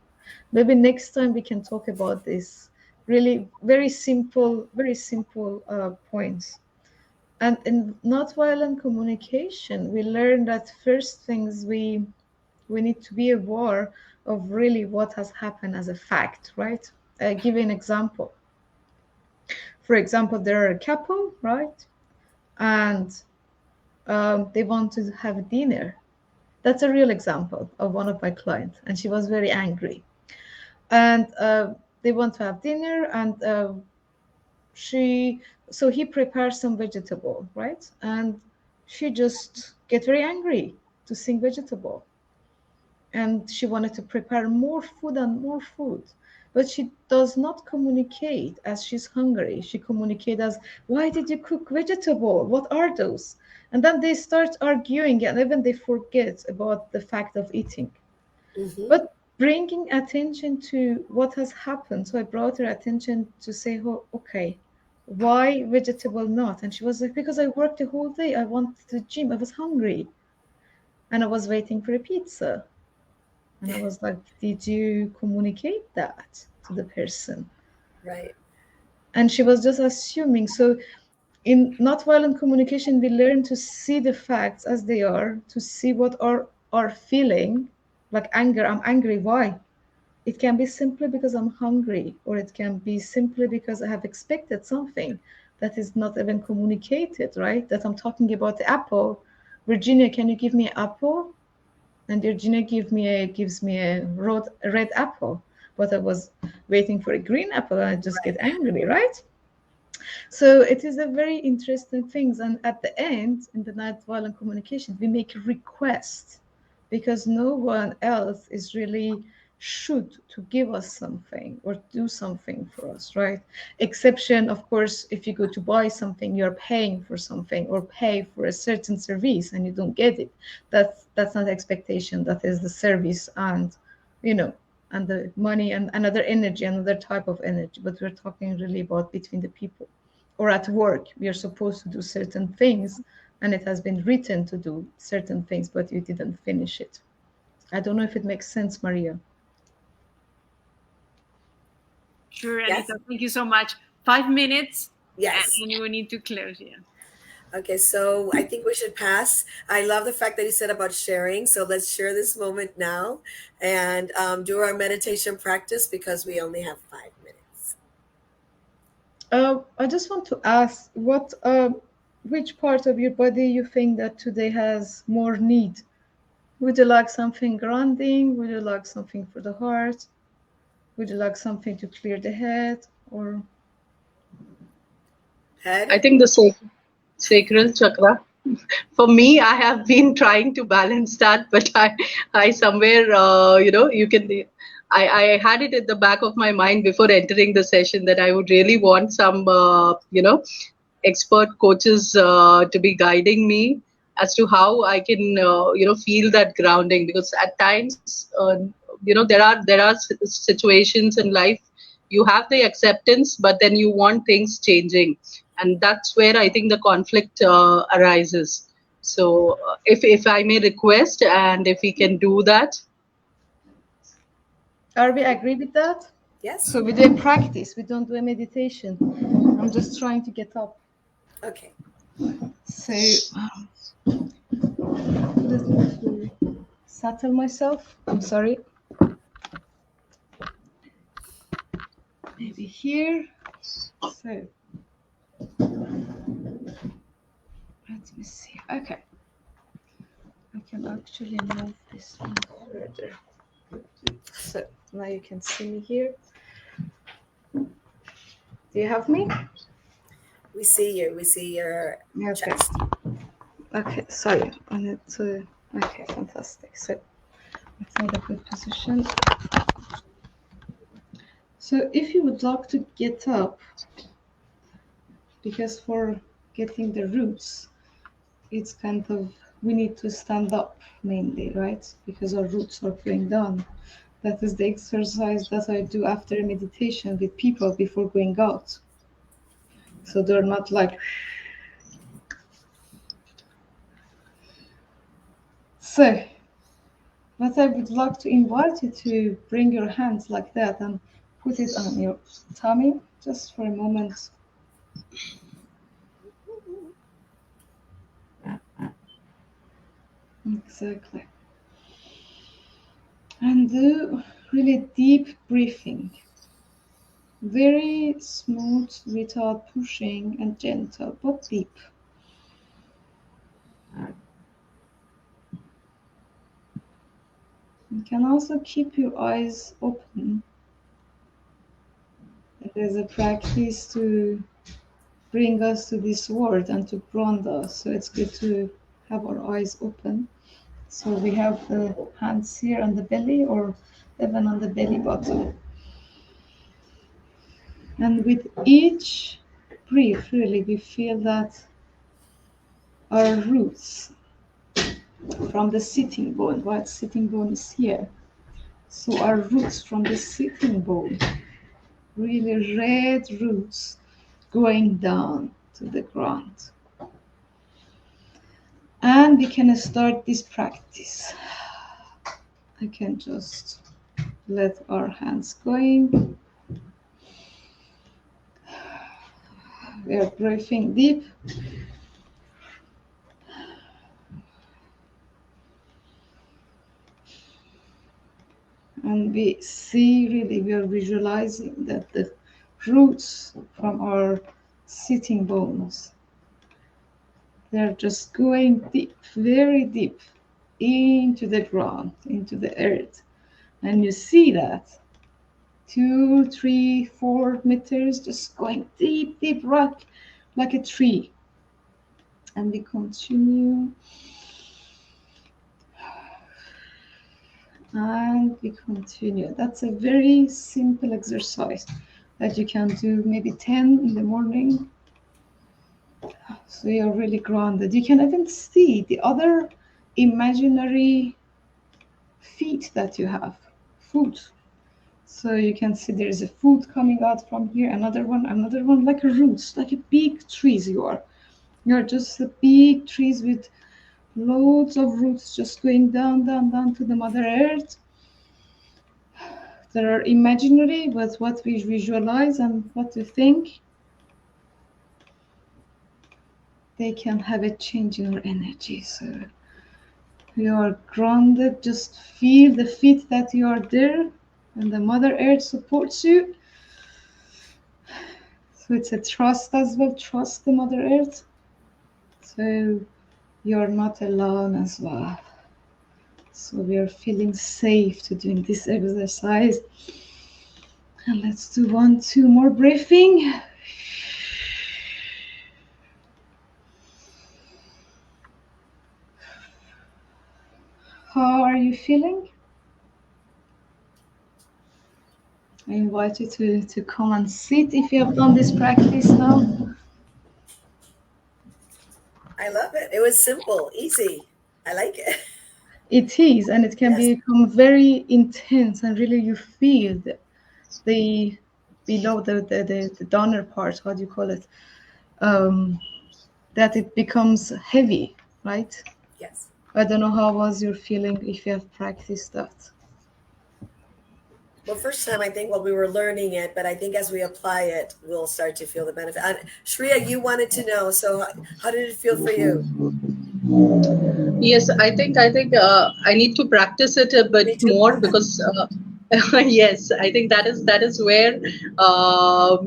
Maybe next time we can talk about this. Really very simple points. And in not violent communication, we learn that first things we need to be aware of really what has happened as a fact, right? Give you an example. For example, there are a couple, right? And they want to have dinner. That's a real example of one of my clients, and she was very angry. And they want to have dinner, and he prepares some vegetable, right? And she just get very angry to seeing vegetable, and she wanted to prepare more food and more food, but she does not communicate as she's hungry. She communicates as, why did you cook vegetable, what are those? And then they start arguing, and even they forget about the fact of eating. Mm-hmm. But bringing attention to what has happened, so I brought her attention to say, oh, okay, why vegetable not? And she was like, because I worked the whole day, I went to the gym, I was hungry, and I was waiting for a pizza. And I was like, did you communicate that to the person? Right. And she was just assuming. So in not violent communication, we learn to see the facts as they are, to see what are feeling, like anger. I'm angry. Why? It can be simply because I'm hungry, or it can be simply because I have expected something that is not even communicated, right? That I'm talking about the apple. Virginia, can you give me an apple? And Virginia gives me a red apple, but I was waiting for a green apple, and I just get angry, right? So it is a very interesting thing. And at the end, in the nonviolent communication, we make requests because no one else is really should to give us something or do something for us, right? Exception, of course, if you go to buy something, you're paying for something or pay for a certain service and you don't get it. That's not expectation. That is the service and, and the money and another energy, another type of energy. But we're talking really about between the people. Or at work, we are supposed to do certain things and it has been written to do certain things, but you didn't finish it. I don't know if it makes sense, Maria. Sure, Yes. Anita. Thank you so much. 5 minutes, Yes. and we need to close. Yeah. Okay, so I think we should pass. I love the fact that you said about sharing. So let's share this moment now and do our meditation practice because we only have 5 minutes. I just want to ask which part of your body you think that today has more need? Would you like something grounding? Would you like something for the heart? Would you like something to clear the head? Or I Head? think the sacral chakra. For me, I have been trying to balance that, but I somewhere, you can. I had it at the back of my mind before entering the session that I would really want some, expert coaches to be guiding me as to how I can, feel that grounding. Because at times, there are situations in life you have the acceptance, but then you want things changing, and that's where I think the conflict arises. So, if I may request, and if we can do that. Are we agree with that? Yes. So we do a practice. We don't do a meditation. I'm just trying to get up. Okay. So let me settle myself. I'm sorry. Maybe here. So let me see. Okay. I can actually move this one further. So now you can see me here. Do you have me? We see you. We see your chest. Okay, sorry. I need to. Okay, fantastic. So let's find a good position. So if you would like to get up, because for getting the roots, it's kind of, we need to stand up mainly, right? Because our roots are going down. That is the exercise that I do after meditation with people before going out. So they're not like. So what I would like to invite you to bring your hands like that and put it on your tummy just for a moment. Exactly. And do really deep breathing. Very smooth without pushing and gentle, but deep. You can also keep your eyes open. It is a practice to bring us to this world and to ground us. So it's good to have our eyes open. So we have the hands here on the belly or even on the belly button. And with each breath, really, we feel that our roots from the sitting bone, right? Sitting bone is here. So our roots from the sitting bone, really red roots going down to the ground. And we can start this practice. I can just let our hands going. We are breathing deep. And we see, really, we are visualizing that the roots from our sitting bones, they're just going deep, very deep into the ground, into the earth. And you see that 2, 3, 4 meters just going deep, deep, right, like a tree. And we continue. And we continue. That's a very simple exercise that you can do maybe 10 in the morning. So you're really grounded. You can even see the other imaginary feet that you have, foot. So you can see there is a foot coming out from here, another one, like a roots, like a big trees you are. You're just a big trees with loads of roots just going down, down, down to the Mother Earth. That are imaginary, but what we visualize and what we think, they can have a change in our energy. So you are grounded, just feel the feet that you are there, and the Mother Earth supports you. So it's a trust as well, trust the Mother Earth. So you're not alone as well. So we are feeling safe to doing this exercise. And let's do 1, 2 more breathing. How are you feeling? I invite you to come and sit if you have done this practice now. I love it. It was simple, easy. I like it. It is, and it can Yes. become very intense, and really you feel the below the donor part, how do you call it? That it becomes heavy, right? Yes. I don't know how was your feeling if you have practiced that. Well, first time I think while we were learning it, but I think as we apply it, we'll start to feel the benefit. Shreya, you wanted to know, so how did it feel for you? Yes, I think I need to practice it a Me bit too. more because yes, I think that is where I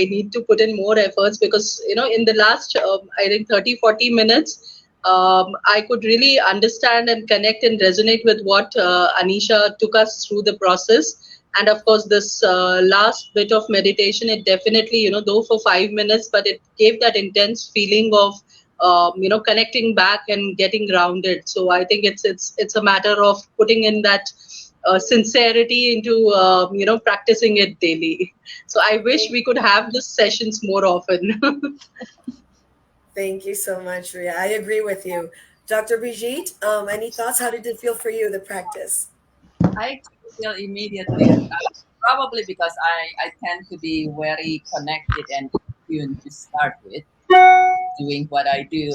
need to put in more efforts because in the last I think 30-40 minutes I could really understand and connect and resonate with what Anisha took us through the process. And of course, this last bit of meditation, it definitely, though for 5 minutes, but it gave that intense feeling of connecting back and getting grounded. So I think it's a matter of putting in that sincerity into practicing it daily. So I wish we could have these sessions more often. Thank you so much, Shreya. I agree with you. Dr. Brigitte, any thoughts? How did it feel for you, the practice? I actually feel immediately, probably because I tend to be very connected and in tune to start with, doing what I do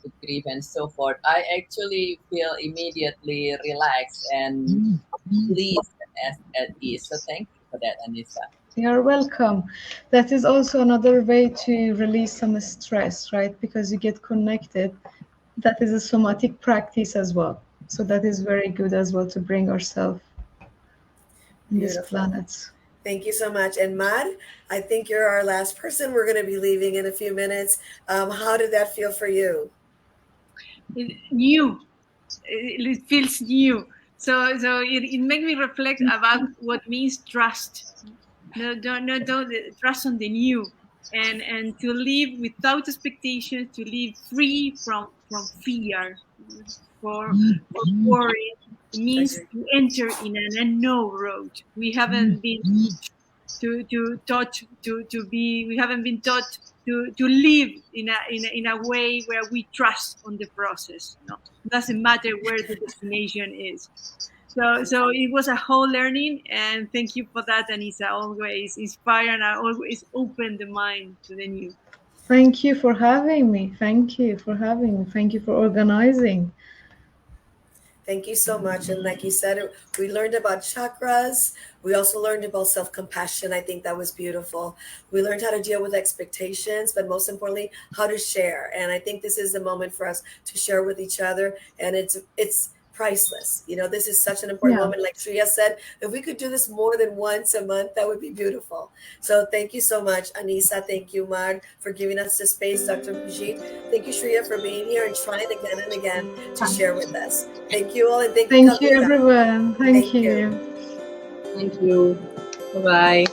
with grief and so forth. I actually feel immediately relaxed and pleased and at ease. So thank you for that, Anissa. You're welcome. That is also another way to release some stress, right? Because you get connected. That is a somatic practice as well. So that is very good as well to bring ourselves in this Beautiful. planet. Thank you so much. And Mad, I think you're our last person. We're going to be leaving in a few minutes. How did that feel for you? New. It feels new. So it made me reflect about what means trust. No, trust on the new, and to live without expectations, to live free from fear, for worry. It means Agreed. to enter in an unknown road. We haven't been we haven't been taught to live in a way where we trust on the process. It doesn't matter where the destination is. So it was a whole learning, and thank you for that, Anissa. Always inspire and I always open the mind to the new. Thank you for having me. Thank you for having me. Thank you for organizing. Thank you so much. And like you said, we learned about chakras. We also learned about self compassion. I think that was beautiful. We learned how to deal with expectations, but most importantly, how to share. And I think this is the moment for us to share with each other. And it's priceless. This is such an important Yeah. moment. Like Shreya said, if we could do this more than once a month, that would be beautiful. So thank you so much, Anissa. Thank you, Mag, for giving us the space. Dr. Brigitte, thank you, Shreya, for being here and trying again and again to share with us. Thank you all, and thank you, Thank you, Kavita. everyone. Thank Thank you. you. Thank you. Bye bye.